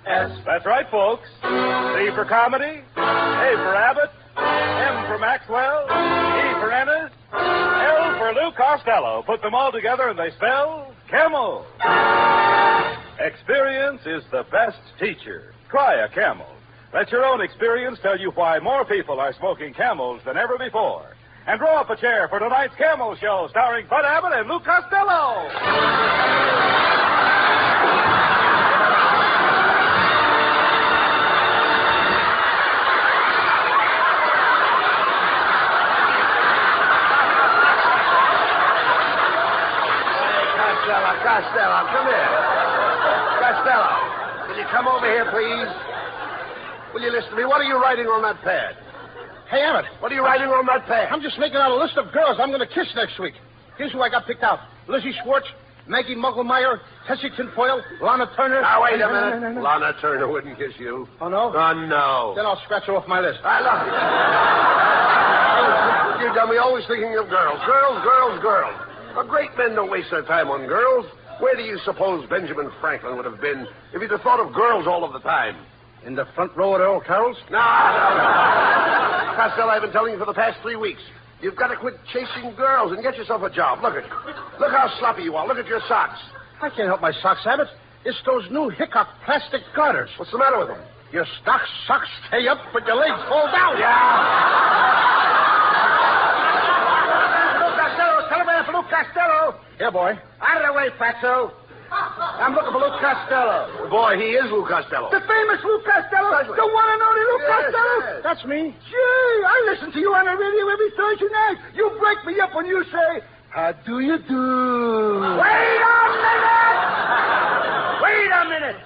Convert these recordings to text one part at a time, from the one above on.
That's right, folks. C for comedy, A for Abbott, M for Maxwell, E for Ennis, L for Lou Costello. Put them all together and they spell Camel. Experience is the best teacher. Try a Camel. Let your own experience tell you why more people are smoking Camels than ever before. And draw up a chair for tonight's Camel Show, starring Bud Abbott and Lou Costello. Costello, come here. Costello, will you come over here, please? Will you listen to me? What are you writing on that pad? Hey, Abbott. What are you writing on that pad? I'm just making out a list of girls I'm going to kiss next week. Here's who I got picked out. Lizzie Schwartz, Maggie Mugglemeyer, Tessie Tinfoil, Lana Turner. Now, wait a minute. No. Lana Turner wouldn't kiss you. Oh, no? Oh, no. Then I'll scratch her off my list. I love you. You dummy, always thinking of girls. Girls. A great men don't waste their time on girls. Where do you suppose Benjamin Franklin would have been if he'd have thought of girls all of the time? In the front row at Earl Carroll's? No. Costello, I've been telling you for the past 3 weeks. You've got to quit chasing girls and get yourself a job. Look how sloppy you are. Look at your socks. I can't help my socks, Abbott. It's those new Hickok plastic garters. What's the matter with them? Your socks stay up, but your legs fall down. Telegram for Lou Costello. Here, boy. Out of the way, Fatso. I'm looking for Lou Costello. Boy, he is Lou Costello. The famous Lou Costello. The one and only Lou Costello. Yes. That's me. Gee, I listen to you on the radio every Thursday night. You break me up when you say, how do you do? Wait a minute.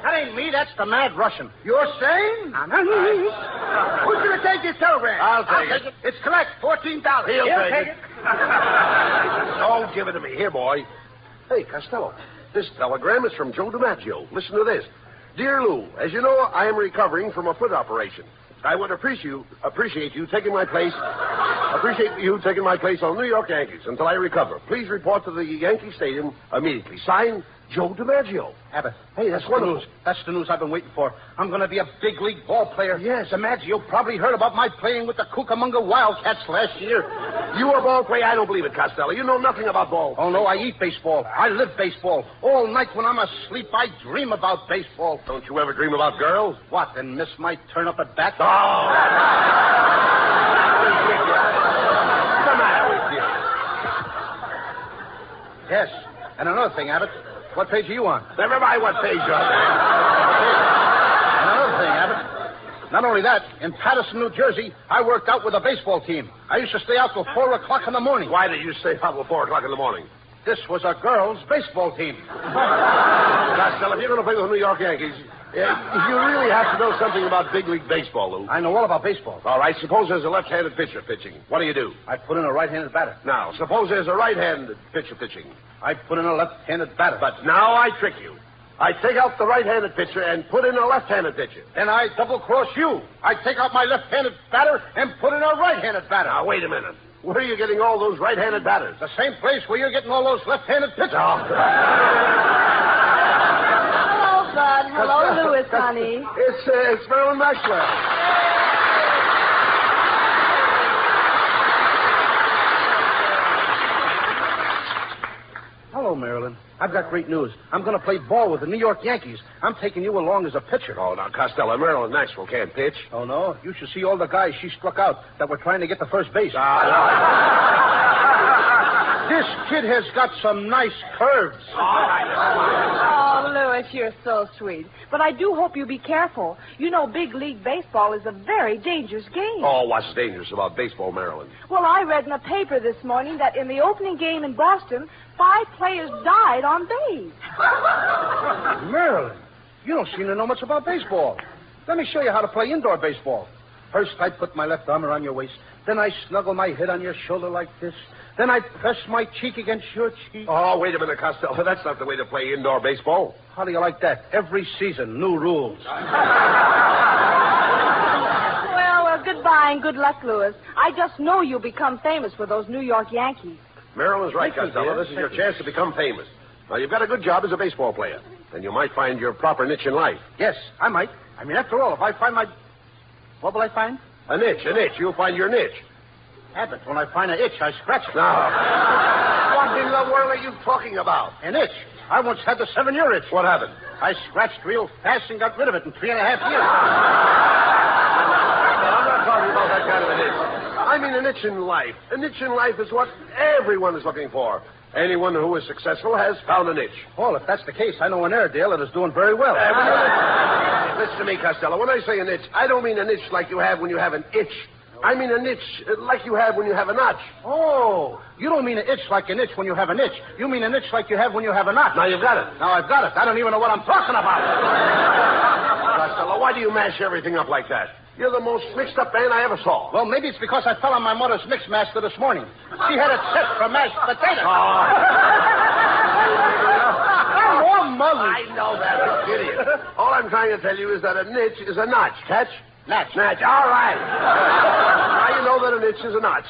That ain't me. That's the mad Russian. You're saying? Who's going to take this telegram? I'll take it. It's collect. $14. He'll take it. Don't give it to me. Here, boy. Hey, Costello, this telegram is from Joe DiMaggio. Listen to this. Dear Lou, as you know, I am recovering from a foot operation. I would appreciate you taking my place. Appreciate you taking my place on New York Yankees until I recover. Please report to the Yankee Stadium immediately. Signed, Joe DiMaggio. Abbott. Hey, that's wonderful. News. That's the news I've been waiting for. I'm going to be a big league ball player. Yes. DiMaggio probably heard about my playing with the Cucamonga Wildcats last year. You a ball player? I don't believe it, Costello. You know nothing about ball. Oh, no, I eat baseball. I live baseball. All night when I'm asleep, I dream about baseball. Don't you ever dream about girls? What, and miss my turn up at bat? Oh! What's the matter with you? Yes. And another thing, Abbott. What page are you on? Never mind what page you're on. And another thing, Abbott. Not only that, in Patterson, New Jersey, I worked out with a baseball team. I used to stay out till 4 o'clock in the morning. Why did you stay out till 4 o'clock in the morning? This was a girls' baseball team. Costello, if you're going to play with the New York Yankees, you really have to know something about big league baseball, Lou. I know all about baseball. All right, suppose there's a left-handed pitcher pitching. What do? I put in a right-handed batter. Now, suppose there's a right-handed pitcher pitching. I put in a left-handed batter. But now I trick you. I take out the right-handed pitcher and put in a left-handed pitcher. Then I double-cross you. I take out my left-handed batter and put in a right-handed batter. Now, wait a minute. Where are you getting all those right-handed batters? The same place where you're getting all those left-handed pitchers. Oh. Hello, Bud. Hello, Louis, honey. It's Marilyn Maxwell. Hello, Marilyn. I've got great news. I'm going to play ball with the New York Yankees. I'm taking you along as a pitcher. Oh, now, Costello, Marilyn Maxwell can't pitch. Oh, no? You should see all the guys she struck out that were trying to get to first base. This kid has got some nice curves. Oh, Louis, you're so sweet. But I do hope you be careful. You know, big league baseball is a very dangerous game. Oh, what's dangerous about baseball, Marilyn? Well, I read in a paper this morning that in the opening game in Boston, 5 players died on base. Marilyn, you don't seem to know much about baseball. Let me show you how to play indoor baseball. First, I put my left arm around your waist. Then I snuggle my head on your shoulder like this. Then I press my cheek against your cheek. Oh, wait a minute, Costello. That's not the way to play indoor baseball. How do you like that? Every season, new rules. Well, goodbye and good luck, Louis. I just know you'll become famous with those New York Yankees. Marilyn's right, Thank you, Costello. dear. This is your chance to become famous. Now, you've got a good job as a baseball player. Then you might find your proper niche in life. Yes, I might. I mean, after all, if I find my... What will I find? A niche. You'll find your niche. Abbott, when I find an itch, I scratch it. Now, what in the world are you talking about? An itch. I once had the 7-year itch. What happened? I scratched real fast and got rid of it in 3.5 years. I'm not talking about that kind of an itch. I mean an itch in life. A niche in life is what everyone is looking for. Anyone who is successful has found a niche. Well, if that's the case, I know an Airedale that is doing very well. Listen to me, Costello. When I say a niche, I don't mean a niche like you have when you have an itch. I mean a niche like you have when you have a notch. Oh, you don't mean an itch like an itch when you have an itch. You mean an itch like you have when you have a notch. Now you've got it. Now I've got it. I don't even know what I'm talking about. Costello, why do you mash everything up like that? You're the most mixed-up man I ever saw. Well, maybe it's because I fell on my mother's mix master this morning. She had it set for mashed potatoes. Oh, Mother. I know that, you idiot. All I'm trying to tell you is that a niche is a notch. Catch? Notch. All right. Now you know that a niche is a notch.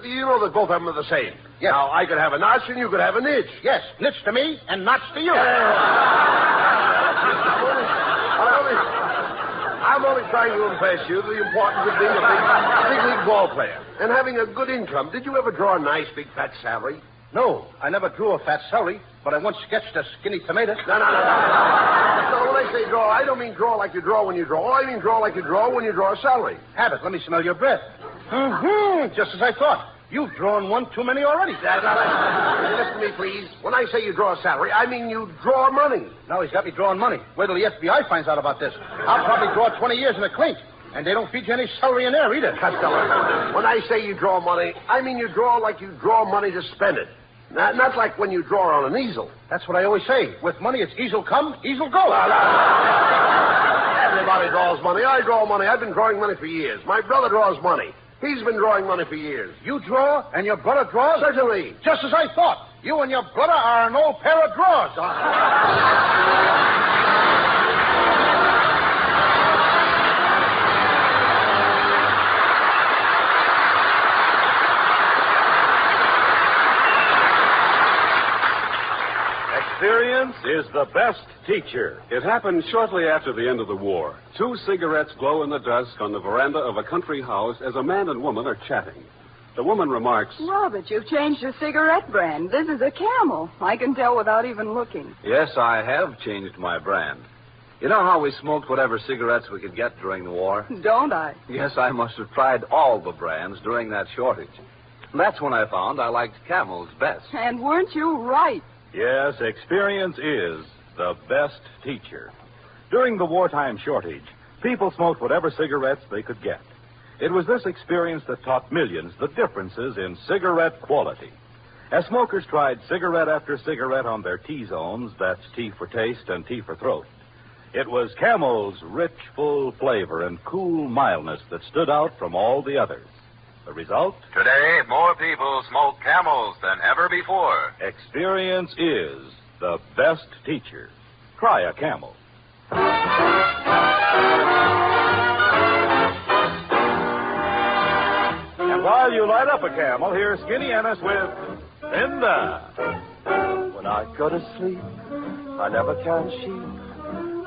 You know that both of them are the same. Yes. Now, I could have a notch and you could have a niche. Yes, niche to me and notch to you. I'm only trying to impress you the importance of being a big league ball player and having a good income. Did you ever draw a nice big fat salary? No, I never drew a fat celery, but I once sketched a skinny tomato. No. So when I say draw, I don't mean draw like you draw when you draw. I mean draw like you draw when you draw a salary. Abbott, let me smell your breath. Mm-hmm. Just as I thought. You've drawn one too many already. Listen to me, please. When I say you draw a salary, I mean you draw money. Now he's got me drawing money. Wait till the FBI finds out about this. I'll probably draw 20 years in a clink. And they don't feed you any celery in there either. Costello, when I say you draw money, I mean you draw like you draw money to spend it. Not like when you draw on an easel. That's what I always say. With money, it's easel come, easel go. Everybody draws money. I draw money. I've been drawing money for years. My brother draws money. He's been drawing money for years. You draw, and your brother draws? Certainly. Just as I thought. You and your brother are an old pair of drawers. Experience is the best teacher. It happened shortly after the end of the war. 2 cigarettes glow in the dusk on the veranda of a country house as a man and woman are chatting. The woman remarks, Robert, you've changed your cigarette brand. This is a Camel. I can tell without even looking. Yes, I have changed my brand. You know how we smoked whatever cigarettes we could get during the war? Don't I? Yes, I must have tried all the brands during that shortage. That's when I found I liked Camel's best. And weren't you right? Yes, experience is the best teacher. During the wartime shortage, people smoked whatever cigarettes they could get. It was this experience that taught millions the differences in cigarette quality. As smokers tried cigarette after cigarette on their T-zones, that's T for taste and T for throat, it was Camel's rich, full flavor and cool mildness that stood out from all the others. The result? Today, more people smoke Camels than ever before. Experience is the best teacher. Try a Camel. And while you light up a Camel, here's Skinny Ennis with Linda. When I go to sleep, I never count sheep.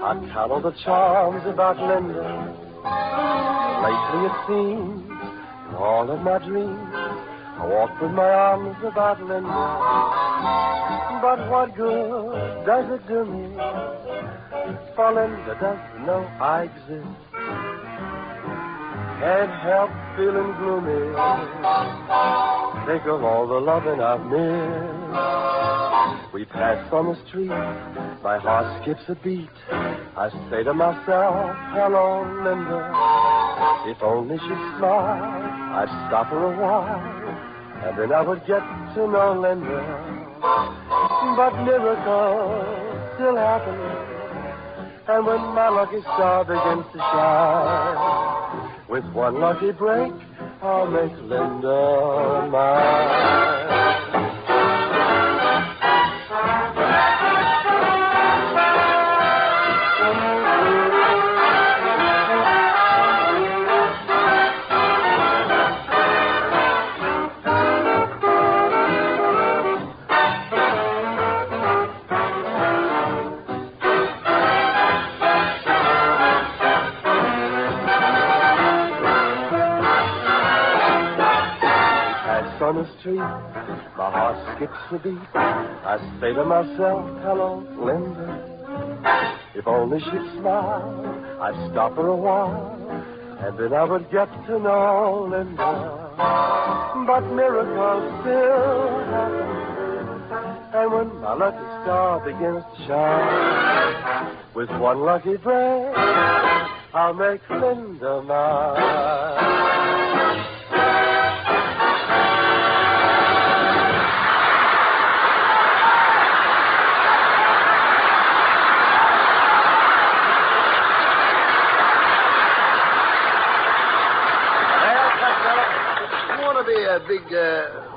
I count all the charms about Linda. Lately it seems, in all of my dreams, I walk with my arms about Linda. But what good does it do me? For Linda doesn't know I exist. Can't help feeling gloomy. Think of all the loving I've missed. We pass on the street, my heart skips a beat. I say to myself, hello, Linda. If only she'd smile, I'd stop her a while, and then I would get to know Linda. But miracles still happen, and when my lucky star begins to shine, with one lucky break, I'll make Linda mine. street, my heart skips a beat. I say to myself, hello, Linda. If only she'd smile, I'd stop her a while, and then I would get to know Linda. But miracles still happen, and when my lucky star begins to shine, with one lucky break, I'll make Linda mine. A big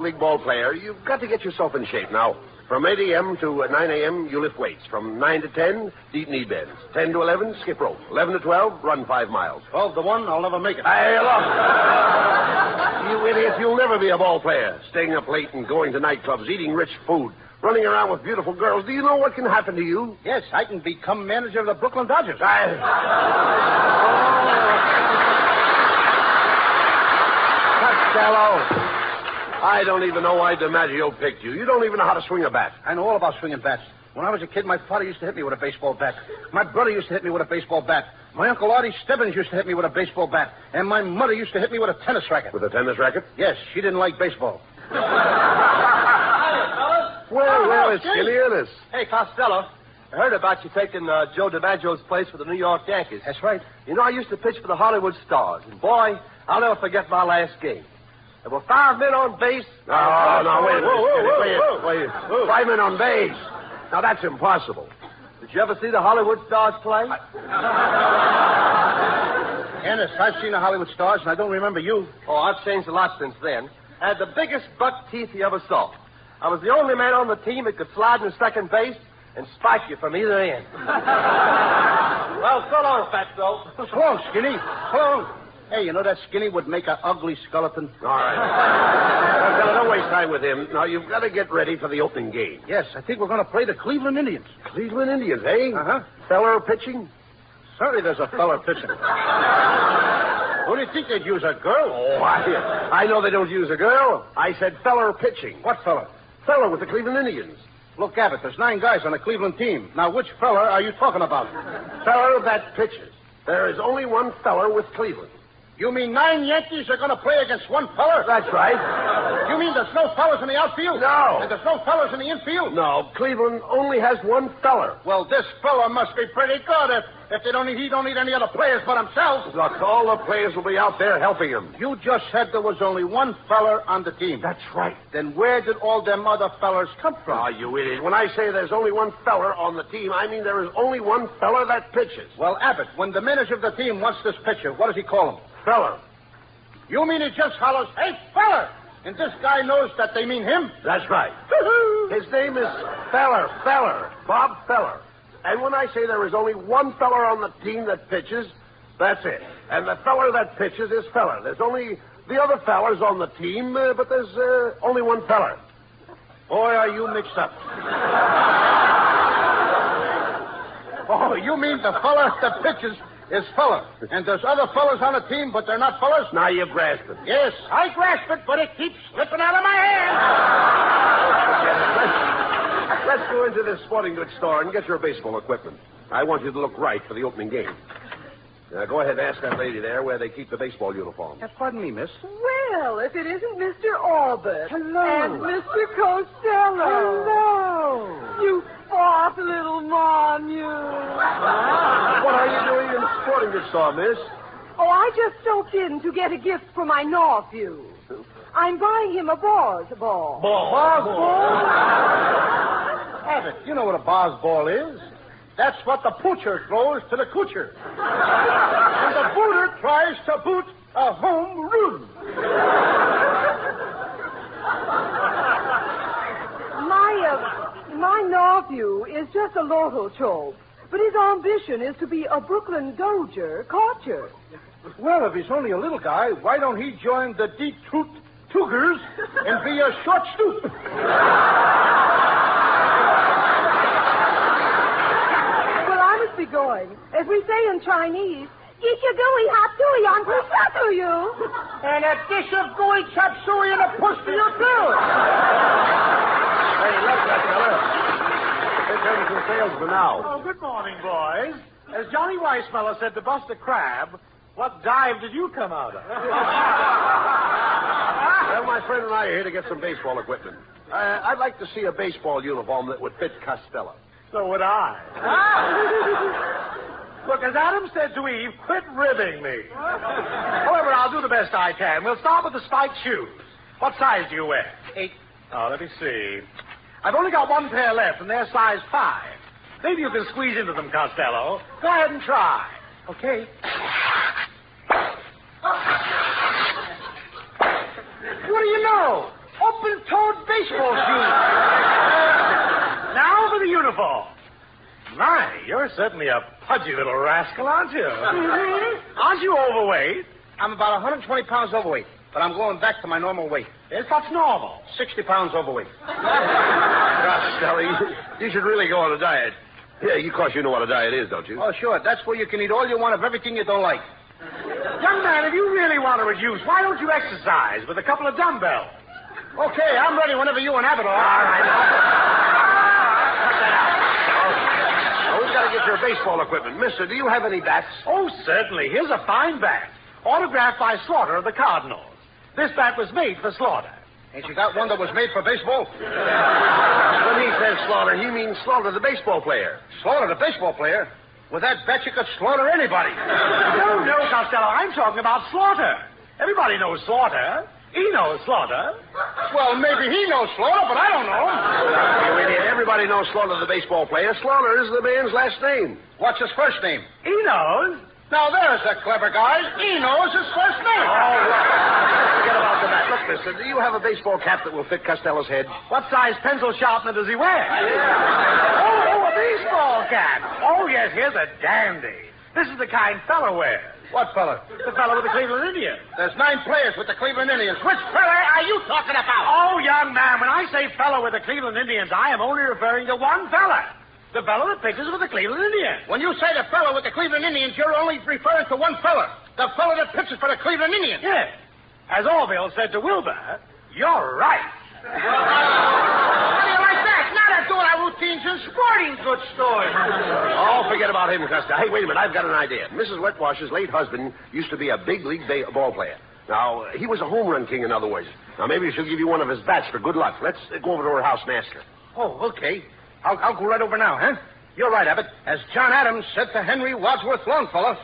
league ball player, you've got to get yourself in shape. Now, from 8 a.m. to 9 a.m., you lift weights. From 9 to 10, deep knee bends. 10 to 11, skip rope. 11 to 12, run 5 miles. 12 to 1, I'll never make it. Hey, look. You idiot, you'll never be a ball player. Staying up late and going to nightclubs, eating rich food, running around with beautiful girls. Do you know what can happen to you? Yes, I can become manager of the Brooklyn Dodgers. Costello, I don't even know why DiMaggio picked you. You don't even know how to swing a bat. I know all about swinging bats. When I was a kid, my father used to hit me with a baseball bat. My brother used to hit me with a baseball bat. My Uncle Artie Stebbins used to hit me with a baseball bat. And my mother used to hit me with a tennis racket. With a tennis racket? Yes, she didn't like baseball. Well, it's Skinny Ennis. Hey, Costello, I heard about you taking Joe DiMaggio's place for the New York Yankees. That's right. You know, I used to pitch for the Hollywood Stars, and boy, I'll never forget my last game. There were 5 men on base. No, wait a minute. Wait. 5 men on base. Now, that's impossible. Did you ever see the Hollywood Stars play? Ennis, I've seen the Hollywood Stars, and I don't remember you. Oh, I've changed a lot since then. I had the biggest buck teeth you ever saw. I was the only man on the team that could slide into second base and spike you from either end. Well, so long, Fatso. So long, Skinny. So long. Hey, you know that Skinny would make an ugly skeleton? All right. Don't waste time with him. Now, you've got to get ready for the opening game. Yes, I think we're going to play the Cleveland Indians. Cleveland Indians, eh? Uh-huh. Feller pitching? Certainly there's a feller pitching. Who do you think they'd use, a girl? Oh, I know they don't use a girl. I said feller pitching. What feller? Feller with the Cleveland Indians. Look, Abbott, there's 9 guys on the Cleveland team. Now, which feller are you talking about? Feller that pitches. There is only one feller with Cleveland. You mean 9 Yankees are going to play against one feller? That's right. You mean there's no fellers in the outfield? No. And there's no fellers in the infield? No, Cleveland only has one feller. Well, this feller must be pretty good if he don't need any other players but himself. Look, all the players will be out there helping him. You just said there was only one feller on the team. That's right. Then where did all them other fellers come from? Oh, you idiot. When I say there's only one feller on the team, I mean there is only one feller that pitches. Well, Abbott, when the manager of the team wants this pitcher, what does he call him? Feller. You mean he just hollers, "Hey, feller!" And this guy knows that they mean him? That's right. His name is Feller, Bob Feller. And when I say there is only one feller on the team that pitches, that's it. And the feller that pitches is Feller. There's only the other fellers on the team, but there's only one feller. Boy, are you mixed up. Oh, you mean the feller that pitches is feller. And there's other fellers on the team, but they're not fellers? Now you grasp it. Yes, I grasp it, but it keeps slipping out of my hand. Let's go into this sporting goods store and get your baseball equipment. I want you to look right for the opening game. Go ahead and ask that lady there where they keep the baseball uniforms. Pardon me, miss. Well, if it isn't Mr. Abbott. Hello. And Mr. Costello. Hello. You fat little mon, you. What are you doing in the sporting goods store, miss? Oh, I just stopped in to get a gift for my nephew. I'm buying him a Bars ball. Bars ball? Abbott, you know what a Bars ball is. That's what the poocher throws to the coocher. And the booter tries to boot a home run. My nephew is just a little chope, but his ambition is to be a Brooklyn Dodger catcher. Well, if he's only a little guy, why don't he join the Detroit Tougers and be a short stoop? Well, I must be going. As we say in Chinese, Eat your gooey hot suey, Uncle. Shut to you. And a dish of gooey chop suey and a push to you, too. Hey, look, that fella. They're turning some salesmen now. Oh, good morning, boys. As Johnny Weissmuller said to Buster Crabbe, what dive did you come out of? Well, my friend and I are here to get some baseball equipment. I'd like to see a baseball uniform that would fit Costello. So would I. Look, as Adam said to Eve, quit ribbing me. However, I'll do the best I can. We'll start with the spiked shoes. What size do you wear? 8. Oh, let me see. I've only got one pair left, and they're size 5. Maybe you can squeeze into them, Costello. Go ahead and try. Okay. What do you know? Open-toed baseball shoes. Now for the uniform. My, you're certainly a pudgy little rascal, aren't you? Aren't you overweight? I'm about 120 pounds overweight, but I'm going back to my normal weight. Yes, that's normal. 60 pounds overweight. Costello, you should really go on a diet. Yeah, of course you know what a diet is, don't you? Oh, sure. That's where you can eat all you want of everything you don't like. Young man, if you really want to reduce, why don't you exercise with a couple of dumbbells? Okay, I'm ready whenever you and Abbott are. All right. Cut that out. Now, we've got to get your baseball equipment. Mister, do you have any bats? Oh, certainly. Here's a fine bat. Autographed by Slaughter of the Cardinals. This bat was made for Slaughter. Ain't you got one that was made for baseball? When he says Slaughter, he means Slaughter, the baseball player. Slaughter, the baseball player? With that bat, you could slaughter anybody. No, Costello. I'm talking about Slaughter. Everybody knows Slaughter. He knows Slaughter. Well, maybe he knows Slaughter, but I don't know him. You idiot. Everybody knows Slaughter, the baseball player. Slaughter is the man's last name. What's his first name? He knows. Now, there's a clever guy. He knows his first name. Oh, forget about the bat. Look, mister, do you have a baseball cap that will fit Costello's head? What size pencil sharpener does he wear? Oh, a baseball cap. Oh, yes, here's a dandy. This is the kind fella wears. What fella? The fella with the Cleveland Indians. There's 9 players with the Cleveland Indians. Which fella are you talking about? Oh, young man, when I say fella with the Cleveland Indians, I am only referring to one fella. The fellow that pitches with the Cleveland Indians. When you say the fellow with the Cleveland Indians, you're only referring to one fella. The fellow that pitches for the Cleveland Indians. Yes. As Orville said to Wilbur, you're right. How do you like that? Now they're doing our routines in sporting goods stores. Oh, forget about him, Costello. Hey, wait a minute. I've got an idea. Mrs. Wetwash's late husband used to be a big league ball player. Now, he was a home run king, in other words. Now, maybe she'll give you one of his bats for good luck. Let's go over to her house and ask her. Oh, okay. I'll go right over now, huh? You're right, Abbott. As John Adams said to Henry Wadsworth Longfellow.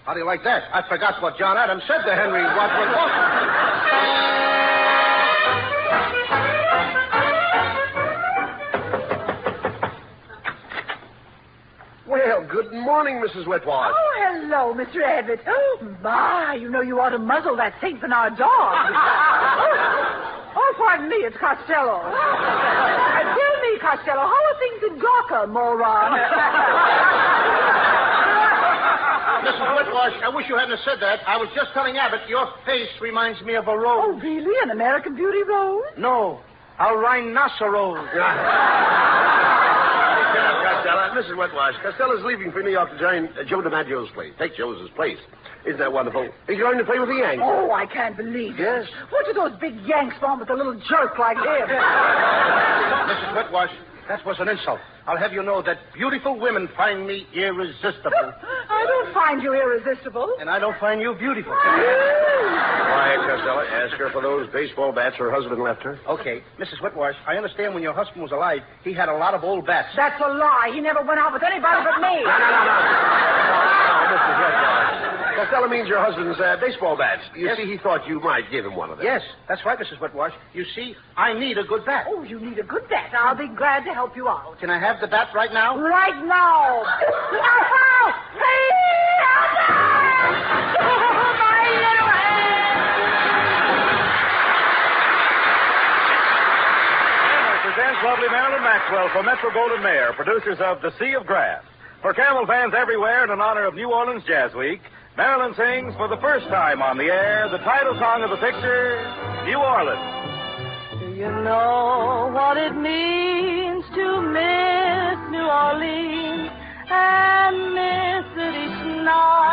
How do you like that? I forgot what John Adams said to Henry Wadsworth Longfellow. Well, good morning, Mrs. Wetwash. Oh, hello, Mr. Abbott. Oh, my, you know you ought to muzzle that St. Bernard dog. Oh, pardon me, it's Costello. Tell me, Costello, how are things in Gawker, moron? Mrs. Wetwash, I wish you hadn't said that. I was just telling Abbott your face reminds me of a rose. Oh, really? An American Beauty rose? No, a rhinoceros. Costello. Mrs. Wetwash, Costello's leaving for New York to join Joe DiMaggio's place. Take Joe's place. Isn't that wonderful? He's going to play with the Yanks. Oh, I can't believe it. Yes. What do those big Yanks want with a little jerk like him? Mrs. Wetwash, that was an insult. I'll have you know that beautiful women find me irresistible. I don't find you irresistible. And I don't find you beautiful. Quiet, Costello. Ask her for those baseball bats her husband left her. Okay. Mrs. Wetwash, I understand when your husband was alive, he had a lot of old bats. That's a lie. He never went out with anybody but me. No, Mrs. Wetwash. Costello means your husband's baseball bats. You see, he thought you might give him one of them. Yes, that's right, Mrs. Wetwash. You see, I need a good bat. Oh, you need a good bat. I'll be glad to help you out. Can I have the bat right now? Right now. Presents lovely Marilyn Maxwell for Metro-Goldwyn-Mayer, producers of The Sea of Grass. For Camel fans everywhere and in honor of New Orleans Jazz Week, Marilyn sings for the first time on the air the title song of the picture, New Orleans. Do you know what it means to miss New Orleans and miss it each night?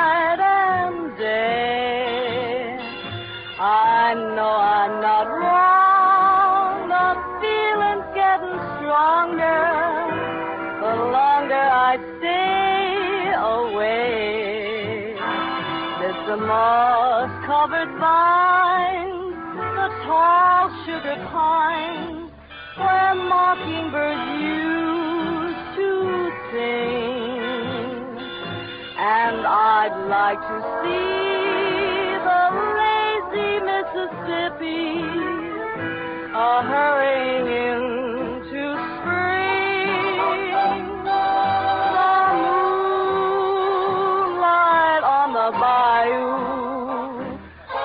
the moss-covered vines, the tall sugar pines, where mockingbirds used to sing. And I'd like to see the lazy Mississippi hurrying into spring. The moonlight on the bayou, a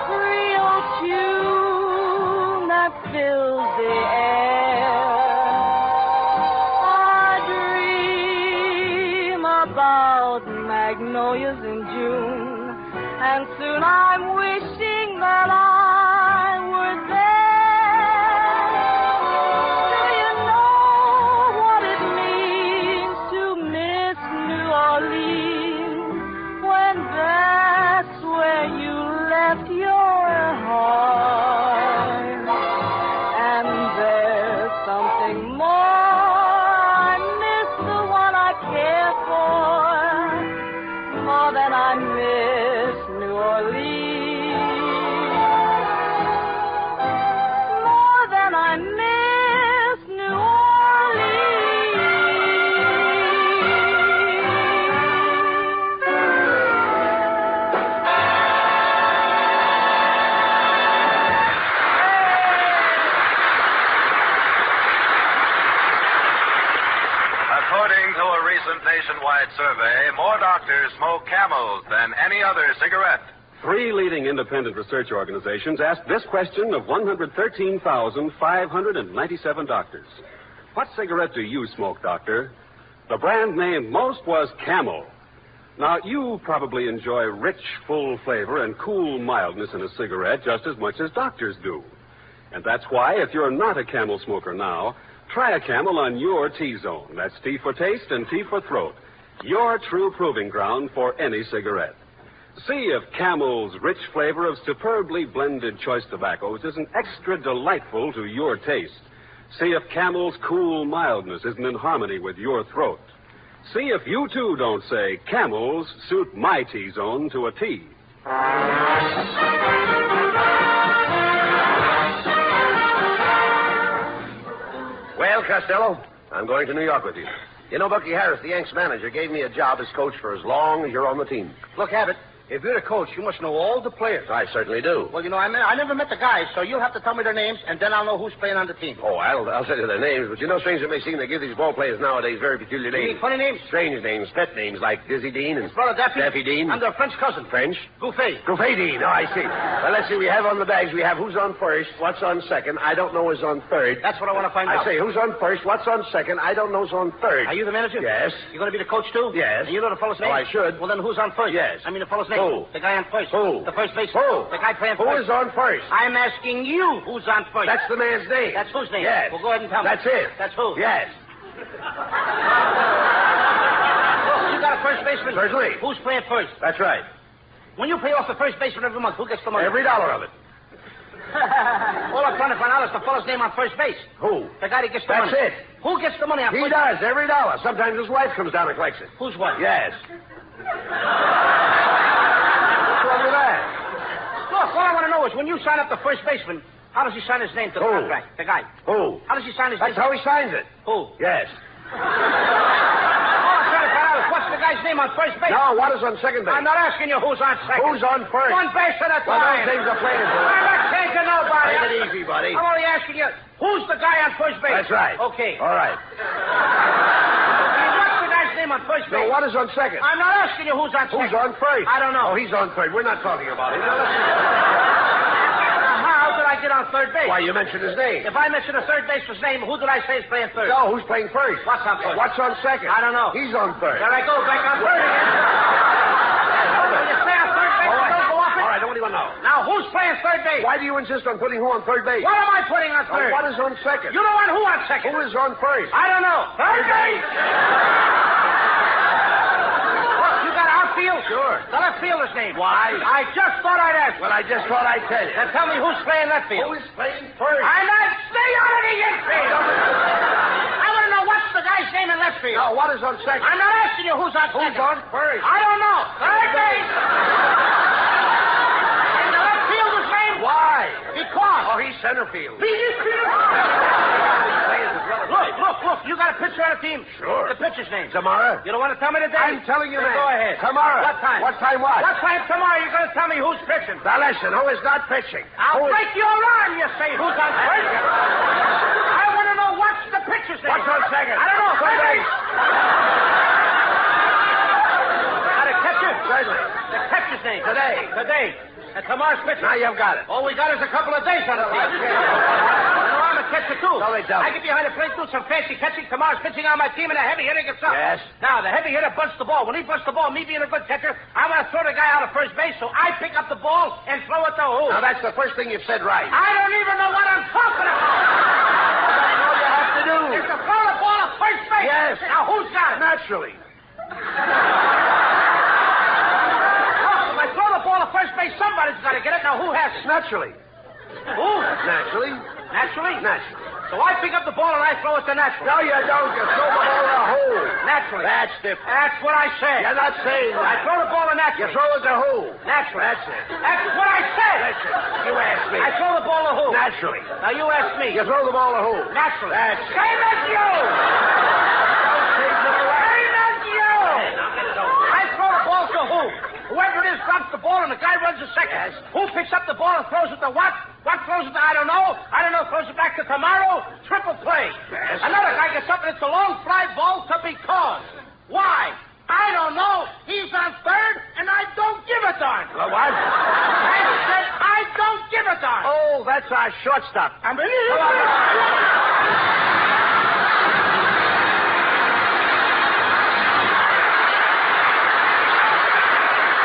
Creole tune that fills the air. I dream about magnolias in June, and soon I'm wishing that I were there. Do you know what it means to miss New Orleans when that's where you left your heart? And there's something more. I miss the one I care for more than I miss New Orleans. More than I miss New According to a recent nationwide survey, more doctors smoke Camels than any other cigarette. 3 leading independent research organizations asked this question of 113,597 doctors. What cigarette do you smoke, doctor? The brand named most was Camel. Now, you probably enjoy rich, full flavor and cool mildness in a cigarette just as much as doctors do. And that's why, if you're not a Camel smoker now, try a Camel on your T-zone. That's T for taste and T for throat. Your true proving ground for any cigarette. See if Camel's rich flavor of superbly blended choice tobaccos isn't extra delightful to your taste. See if Camel's cool mildness isn't in harmony with your throat. See if you, too, don't say, Camels suit my T-zone to a T. Well, Costello, I'm going to New York with you. You know, Bucky Harris, the Yanks manager, gave me a job as coach for as long as you're on the team. Look, Abbott, if you're the coach, you must know all the players. I certainly do. Well, you know, I never met the guys, so you'll have to tell me their names, and then I'll know who's playing on the team. Oh, I'll tell you their names, but you know, strange it may seem, they give these ball players nowadays very peculiar You names. mean funny names? Strange names, pet names like Dizzy Dean and Brother Daffy. Daffy Dean. And their French cousin. French? Gouffet. Gouffet Dean. Oh, I see. Well, let's see. We have on the bags, we have who's on first, what's on second, I don't know who's on third. That's what I want to find out. I say, who's on first, what's on second, I don't know who's on third. Are you the manager? Yes. You going to be the coach, too? Yes. And you know the fellow's name? Oh, I should. Well, then who's on first? Yes. I mean the fellow's name. Who? The guy on first. Who? The first baseman. Who? The guy playing Who first. is on first? I'm asking you who's on first. That's the man's name. That's whose name? Yes. Well, go ahead and tell me. That's it. That's who? Yes. You got a first baseman? Certainly. Who's playing first? That's right. When you pay off the first baseman every month, who gets the money? Every dollar of it. All I'm trying to find out is the fellow's name on first base. Who? The guy that gets the That's money. it. Who gets the money on He first does, every dollar. Sometimes his wife comes down and collects it. Whose wife? Yes. What's wrong with that? Look, all I want to know is when you sign up the first baseman, how does he sign his name to the Who? contract? The guy. Who? How does he sign his That's name? how he signs it. Who? Yes. All I'm trying to find out is what's the guy's name on first base? Now, what is on second base? I'm not asking you who's on second. Who's on first? One base at a Well, time. those things are playing for. I'm not taking nobody. Take it easy, buddy. I'm only asking you, who's the guy on first base? That's right. Okay. All right. What's the guy's name on first base? So what is on second? I'm not asking you who's on second. Who's on first? I don't know. Oh, he's on third. We're not talking about him. Now, How did I get on third base? why, you mentioned his name. If I mention a third baseman's name, who did I say is playing third? No, who's playing first? What's on first? What's on second? I don't know. He's on third. There I go, back on third again. Will you stay on third base? All right. Don't go off it? All right, I don't even know. Now, who's playing third base? Why do you insist on putting who on third base? What am I putting on Now, third? what is on second? You don't want who on second? Who is on first? I don't know. Third base! Look, you got outfield? Sure. The left fielder's name. Why? I just thought I'd ask. Well, I just thought I'd tell you. Then tell me who's playing left field. Who is playing first? I'm not. Stay out of the infield. I want to know what's the guy's name in left field. Now, what is on second? I'm not asking you who's on second. Who's on first? I don't know. Third base. Centerfield. Look, you got a pitcher on the team? Sure. The pitcher's name? Tamara. You don't want to tell me today? I'm telling you Then now. Go ahead. Tamara. What time? What time what? What time tomorrow you're going to tell me who's pitching? Now listen, who is not pitching? I'll Who is- break your arm, you say. Who's on first? I want to know what's the pitcher's name. What's on second? I don't know. Third base. Got a catcher? Certainly. The catcher's name. Today. And tomorrow's pitcher. Now you've got it. All we got is a couple of days on the team. I'm a catcher, too. No, they don't. I get behind the plate, do some fancy catching. Tomorrow's pitching on my team, and a heavy hitter gets up. Yes. Now, the heavy hitter bunts the ball. When he bunts the ball, me being a good catcher, I'm going to throw the guy out of first base, so I pick up the ball and throw it to who? Now that's the first thing you've said right. I don't even know what I'm talking about. That's all you have to do. It's to throw the ball at first base. Yes. Now, who's got it? Naturally. If I throw the ball at first base, somebody's got to get it. Now, who has it? Naturally. Who? Naturally. Naturally? Naturally. So I pick up the ball and I throw it to Naturally. No, you don't. You throw the ball in a hole. Naturally. That's different. That's what I said. You're not saying I that. throw the ball to Naturally. You throw it to who? Naturally. That's it. That's what I said. That's it. You ask me. I throw the ball to who? Naturally. Now you ask me. You throw the ball to who? Naturally. That's it. Same as you. Same as you. I throw the ball to who? Whoever it is drops the ball and the guy runs a second. Yes. Who picks up the ball and throws it to what? What throws it to? I don't know. Throws it back to tomorrow. Triple play. Yes. Another guy gets up and it's a long fly ball to be caught. Why? I don't know. He's on third and I don't give a darn. What? I said I don't give a darn. Oh, that's our shortstop. I'm in.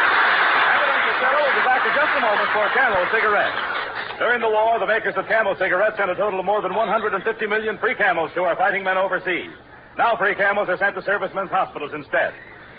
Costello will be back in just a moment for Camel cigarettes. During the war, the makers of Camel cigarettes sent a total of more than 150 million free Camels to our fighting men overseas. Now free Camels are sent to servicemen's hospitals instead.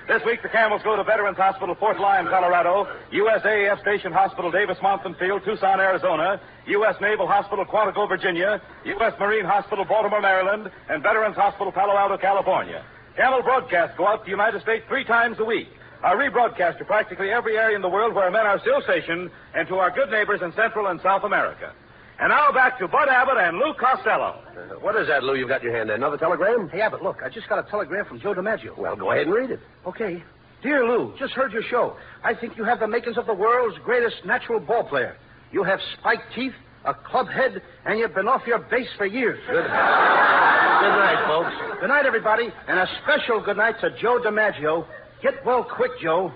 This week, the Camels go to Veterans Hospital, Fort Lyon, Colorado, USAF Station Hospital, Davis-Monthan Field, Tucson, Arizona, U.S. Naval Hospital, Quantico, Virginia, U.S. Marine Hospital, Baltimore, Maryland, and Veterans Hospital, Palo Alto, California. Camel broadcasts go out to the United States 3 times a week. Are rebroadcast to practically every area in the world where men are still stationed and to our good neighbors in Central and South America. And now back to Bud Abbott and Lou Costello. What is that, Lou? You've got in your hand there. Another telegram? Hey, Abbott, look. I just got a telegram from Joe DiMaggio. Well, go ahead and read it. Okay. Dear Lou, just heard your show. I think you have the makings of the world's greatest natural ball player. You have spiked teeth, a club head, and you've been off your base for years. Good night, folks. Good night, everybody, and a special good night to Joe DiMaggio. Get well quick, Joe.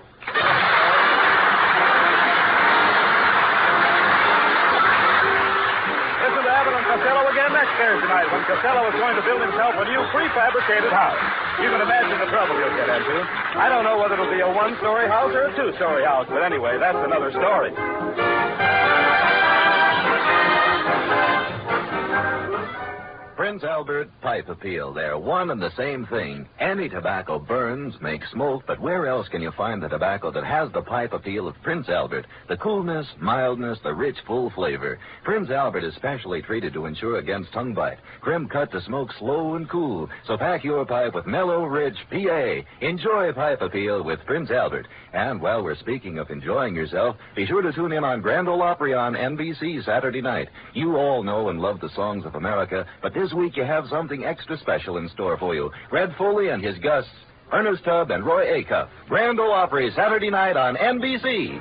Listen to Abbott and Costello again next Thursday night when Costello is going to build himself a new prefabricated house. You can imagine the trouble you'll get into. I don't know whether it'll be a 1-story house or a 2-story house, but anyway, that's another story. Prince Albert Pipe Appeal. They're one and the same thing. Any tobacco burns, makes smoke, but where else can you find the tobacco that has the pipe appeal of Prince Albert? The coolness, mildness, the rich, full flavor. Prince Albert is specially treated to ensure against tongue bite. Trim cut to smoke slow and cool. So pack your pipe with mellow, rich PA. Enjoy Pipe Appeal with Prince Albert. And while we're speaking of enjoying yourself, be sure to tune in on Grand Ole Opry on NBC Saturday night. You all know and love the songs of America, but this week you have something extra special in store for you. Red Foley and his guests, Ernest Tubb and Roy Acuff. Grand Ole Opry Saturday night on NBC.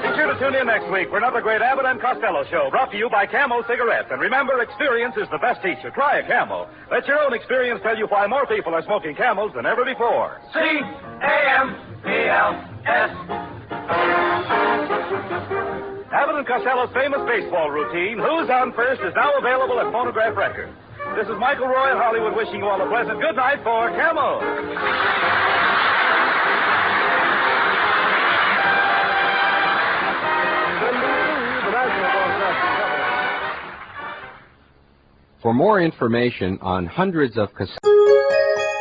Be sure to tune in next week for another great Abbott and Costello show brought to you by Camel Cigarettes. And remember, experience is the best teacher. Try a Camel. Let your own experience tell you why more people are smoking Camels than ever before. C-A-M-E-L-S. Abbott and Costello's famous baseball routine, Who's On First, is now available at Phonograph Records. This is Michael Roy in Hollywood wishing you all a pleasant good night for Camel. For more information on hundreds of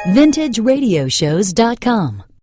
VintageRadioshows.com